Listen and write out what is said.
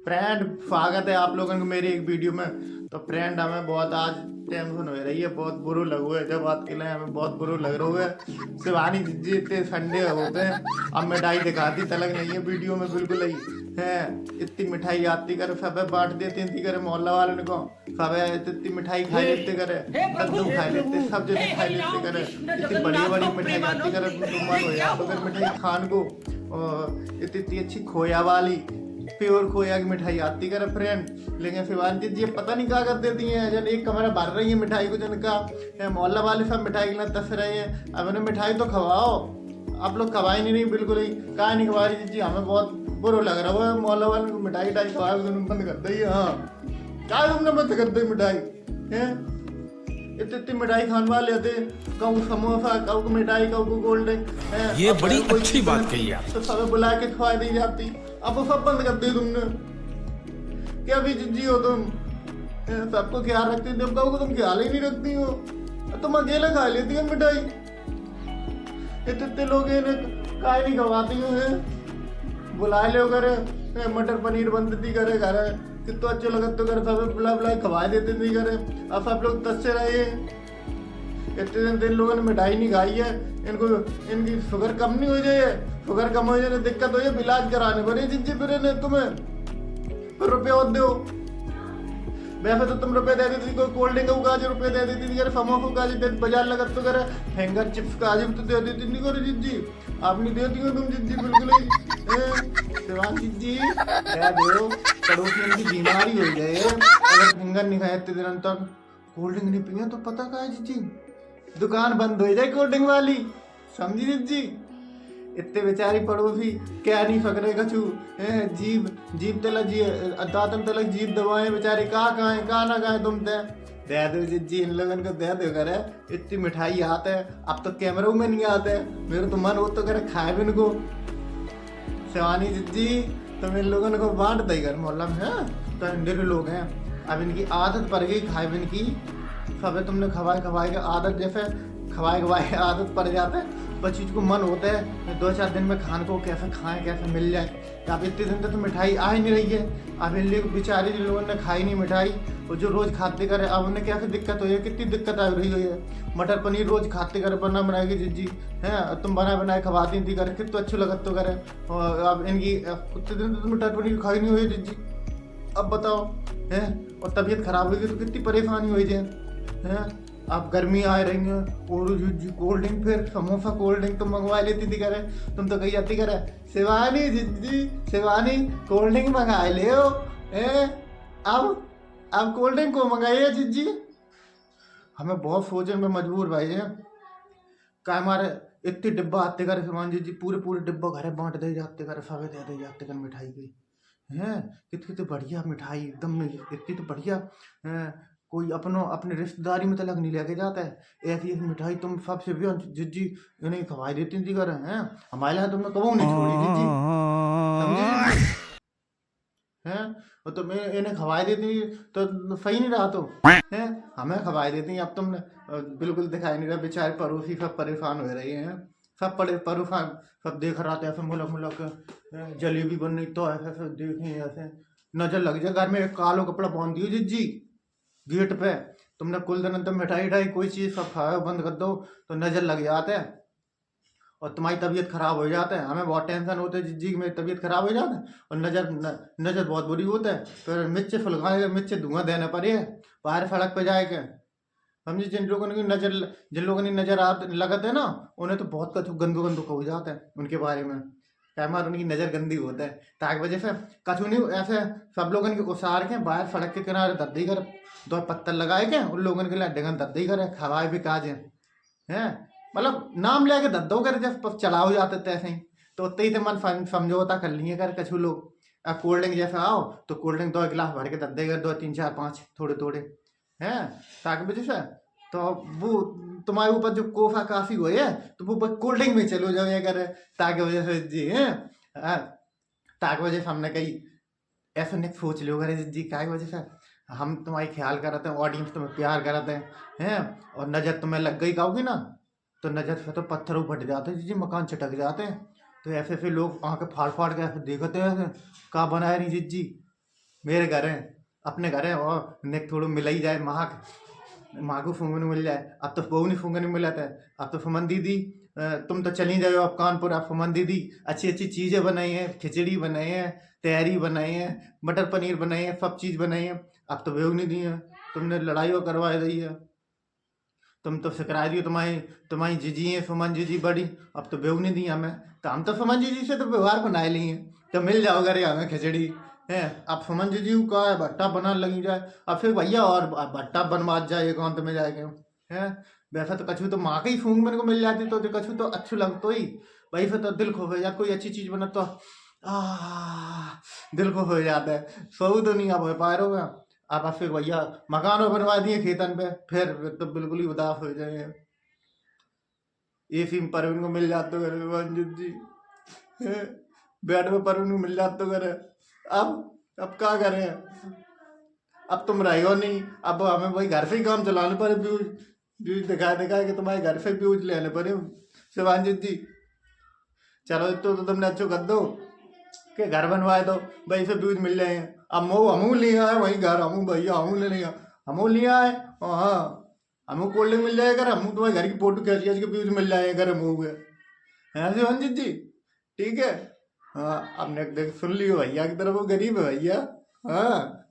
Friend, स्वागत है आप लोगों को मेरी एक वीडियो में। तो फ्रेंड, हमें बहुत आज टेंशन हो रही है, बहुत बुरा लग रहा है। जब बात के लिए हमें बहुत बुरा लग रहा है। शिवानी जी इतने संडे होते हैं, अब मिठाई दिखाती तलक नहीं है वीडियो में बिल्कुल ही है। इतनी मिठाई आती करे सब बांट देती थी करे मोहल्ला वाले को, सब इतनी मिठाई खा लेते करे, कद्दू खा लेते, सब जने खा लेते करे। इतनी बड़ी बड़ी मिठाई आती करे तो मन हो जाए तो मिठाई खान को। और इतनी अच्छी खोया वाली प्योर खोया की मिठाई आती करे फ्रेंड। लेकिन शिवानी जी पता नहीं क्या कर देती हैं, जन एक कमरा भर रही है मिठाई को, जिनका मोहल्ला वाले सब मिठाई के लिए तस रहे हैं। अब उन्हें मिठाई तो खवाओ, आप लोग खवाई नहीं बिल्कुल ही, कहा नहीं खवा रही जी। हमें बहुत बुरा लग रहा है, मोहल्ला वाले को मिठाई टाई खवाओ तो बंद कर दी। हाँ, क्या तुमने बंद कर दी मिठाई है? इतनी इतनी मिठाई खाने वाले थे, कहूँ समोसा, कहूँ मिठाई, कहूँ कोल्ड ड्रिंक। ये बड़ी अच्छी बात कही आप। तो सब बुला के खवा दी जाती, अब वो सब बंद कर दी तुमने। क्या भी जी हो तुम, सबको ख्याल रखती हो, कहूँ तुम ख्याल ही नहीं रखती हो, तुम अकेले खा लेती हो मिठाई। इतने लोग इन्हें काय नहीं खवाती हो, बुला ले करे मटर पनीर बनती करे घर, कितना अच्छे लगत तो करे, सब बुला बुला खवा देते थे करे। अब सब लोग तस्से रहे, इतने दिन लोगों ने मिठाई नहीं खाई है, इनको इनकी शुगर कम नहीं हो जाए, शुगर कम हो जाए दिक्कत हो जाए, इलाज कराने पड़े जिज्जी फिर ने तुम्हें रुपये और दो। वैसे तो तुम रुपए दे देती, कोई कोल्ड ड्रिंक का रुपये दे देती थी, समोसा का बाजार लगत तो करे, फिंगर चिप्स का आज तो दे देती नहीं करे जिज्जी। आप नहीं देती हो तुम जिज्जी बिल्कुल ही। शिवान जिज्जी क्या दो, पड़ोसियों की बीमारी हो जाए अगर फिंगर नहीं खाए इतने दिन तक, कोल्ड ड्रिंक नहीं पिए तो पता का है जिज्जी, दुकान बंद हो जाए कोल्ड ड्रिंक वाली, समझी जिज्जी। इतने बेचारी पड़ोसी क्या नहीं फकरे कछु, जीभ जीभ तलक जी दातन तलक जीभ दबाए बेचारे, कहाँ है कहाँ ना कहाँ तुम दे दो जिज्जी, इन लोगों को दे दो करे। इतनी मिठाई आते है, अब तो कैमरों में नहीं आते, मेरे तो मन हो तो करे खाए भी इनको। शिवानी जिज्जी तुम इन लोगों को बांट दे घर मोहल्ला में, है तो अंधेरे लोग हैं, अब इनकी आदत पड़ गई खाए बिन की। सब तुमने खवाए खवाए के आदत, जैसे खवाए खवाए आदत पड़ जाता है, बस चीज को मन होता है 2-4 दिन में खाने को कैसे खाएं, कैसे मिल जाए। अब इतने दिन तक तो मिठाई आ ही नहीं रही है, अब इन लोग बेचारे जिन लोगों ने खाई नहीं मिठाई, और जो रोज खाते करे, अब उन्हें कैसे दिक्कत हुई है, कितनी दिक्कत आ रही है। मटर पनीर रोज खाते करे, बना बनाएगी जिज्जी है, तुम बना बनाए खवाती थी करे, कितना अच्छे लगत तो करे। और अब इनकी इतने दिन तो मटर पनीर खाई नहीं हुई जिज्जी, अब बताओ है। और तबीयत खराब होगी तो कितनी परेशानी हो जाए है। अब गर्मी आ रही है और कोल्ड ड्रिंक, फिर समोसा कोल्ड ड्रिंक तुम मंगवा लेती थी करे, तुम तो कही जाती करे शिवानी जिज्जी, शिवानी कोल्ड ड्रिंक मंगा ले हो, अब कोल्ड ड्रिंक को मंगाइए जिज्जी। हमें बहुत सोचने में मजबूर भाई है, क्या हमारे इतने डिब्बा आते करे शिवानी जी, पूरे पूरे डिब्बा घरे बांट दे जाते करे, सवे दे जाते कर मिठाई की है। कितनी तो बढ़िया मिठाई एकदम, इतनी तो बढ़िया कोई अपने रिश्तेदारी में तो लग नहीं लेके जाता है, ऐसी ऐसी मिठाई तुम सबसे भी जिज्जी इन्हें खवाई देती थी कर हैं। हमारे यहाँ तुमने कबू नहीं छोड़ी जिज्जी, समझे हैं। और तुम इन्हें खवाई देती तो सही नहीं रहा, तो हैं हमें खवाई देती, अब तुमने बिल्कुल दिखाई नहीं रहा। बेचारे पड़ोसी सब परेशान हो रहे हैं, सब परेशान, सब देख रहा था ऐसे मुलक मुलक, जलेबी बन रही तो ऐसे देखें, ऐसे नजर लग जाए। घर में एक कालो कपड़ा बांध दियो जिज्जी गेट पे, तुमने कुल दिन तुम मिठाई उठाई कोई चीज सब खाया बंद कर दो तो नजर लग जाते हैं और तुम्हारी तबीयत खराब हो जाता है। हमें बहुत टेंशन होता है जिज्जी की मेरी तबीयत खराब हो जाता है, और नजर बहुत बुरी होता है, फिर मिर्चे फुलगाए, मिर्चे धुआं देना पड़े बाहर सड़क पे जाए के, समझे। जिन लोगों की नजर लगते है ना, उन्हें तो बहुत कछु गंदू गंदू हो जाता है उनके बारे में, कैमरा उनकी नजर गंदी होता है, ताकि वजह से कछु नहीं ऐसे सब लोगों के उसार के बाहर सड़क के किनारे दद्दी कर, 2 पत्थर लगाए के उन लोगों के लिए डगन दद्दी करे, खवाए भी काज है, मतलब नाम लेके दद्दो करे, जब चलाओ जाते थे ऐसे ही, तो उतने ही मन समझौता कर लिए कर कछु लोग। कोल्ड ड्रिंक जैसे आओ तो कोल्ड ड्रिंक 2 गिलास भर के दद्दे कर, 2 3 4 5 थोड़े थोड़े हैं, ताकि वजह से तो वो तुम्हारे ऊपर जो कोफा काफी हुए है तो वो कोल्ड ड्रिंक में चलो जाओ करे, ताकि वजह से जी है, ताकि वजह से हमने कही ऐसा नहीं सोच लो करे जी, क्या वजह से हम तुम्हारी ख्याल कराते हैं, ऑडियंस तुम्हें प्यार कराते हैं, और नजर तुम्हें लग गई कहोगी ना तो नजर से तो पत्थरों फट जाते हैं जी, मकान चटक जाते हैं। तो ऐसे ऐसे लोग आँखें फाड़ फाड़ के ऐसे देखते हैं, ऐसे कहाँ बनाया नहीं जी। मेरे घर है, अपने घर है, और नेक थोड़ा मिला ही जाए, माँ को फूंगने मिल जाए। अब तो बहू नहीं फूंगने मिला था। अब तो फमन दीदी, तुम तो चली जाओ अब कानपुर। अब फमन दीदी अच्छी अच्छी चीज़ें बनाई हैं, खिचड़ी बनाई है, तहरी बनाई है, मटर पनीर बनाई है, सब चीज़ बनाई है। अब तो बेहू नहीं दी है, तुमने लड़ाई वो करवा दी है। तुम तो सिकरा दी हो, तुम्हारी तुम्हारी जीजी है सुमन जीजी बड़ी। अब तो बेहू नहीं दी हमें, तो हम तो सुमन जीजी से तो व्यवहार बनाए लिए हैं, तो मिल जाओ घर हमें खिचड़ी है। अब सुमन जीजी को कहा है भट्टा बनाने लगी जाए, अब फिर भैया और भट्टा बनवा जाए एकांत में जाके है। वैसा तो कछु तो माँ के ही फूंक मेरे को मिल जाती तो कछु तो अच्छू लगतो ही। भाई फिर तो दिल खुश हो जाता, कोई अच्छी चीज बना तो दिल खुश हो जाता है। सो तो नहीं आप हो पा रहे हो। आप फिर भैया मकान बनवा दिए खेतन पे, फिर तो बिल्कुल ही उदास हो जाए। एसी में परवीन को मिल जाते घर में मंजित जी, बेड में परवीन को मिल जाते घर। अब क्या करें, अब तुम रहे हो नहीं, अब हमें वही घर से ही काम चलाने पड़े। व्यूज व्यूज दिखा कि तुम्हारे घर से व्यूज लेने पड़े शिवानजीत जी। चलो तो तुमने अच्छो कर दो कि घर बनवाए दो, भाई से व्यूज मिल जाएंगे। अब हमू लिया है वही घर, हमू भैया हमू ले लिया, हमू लिया है। हाँ, हमू कोल्ड ड्रिंक मिल जाएगा, हमू तुम्हारे घर की फोटो खींच खींच के व्यूज मिल जाएंगे घर हमू के, है शिवानजीत जी। ठीक है। हाँ, आपने देख सुन लियो भैया की तरफ, वो गरीब है भैया। हाँ।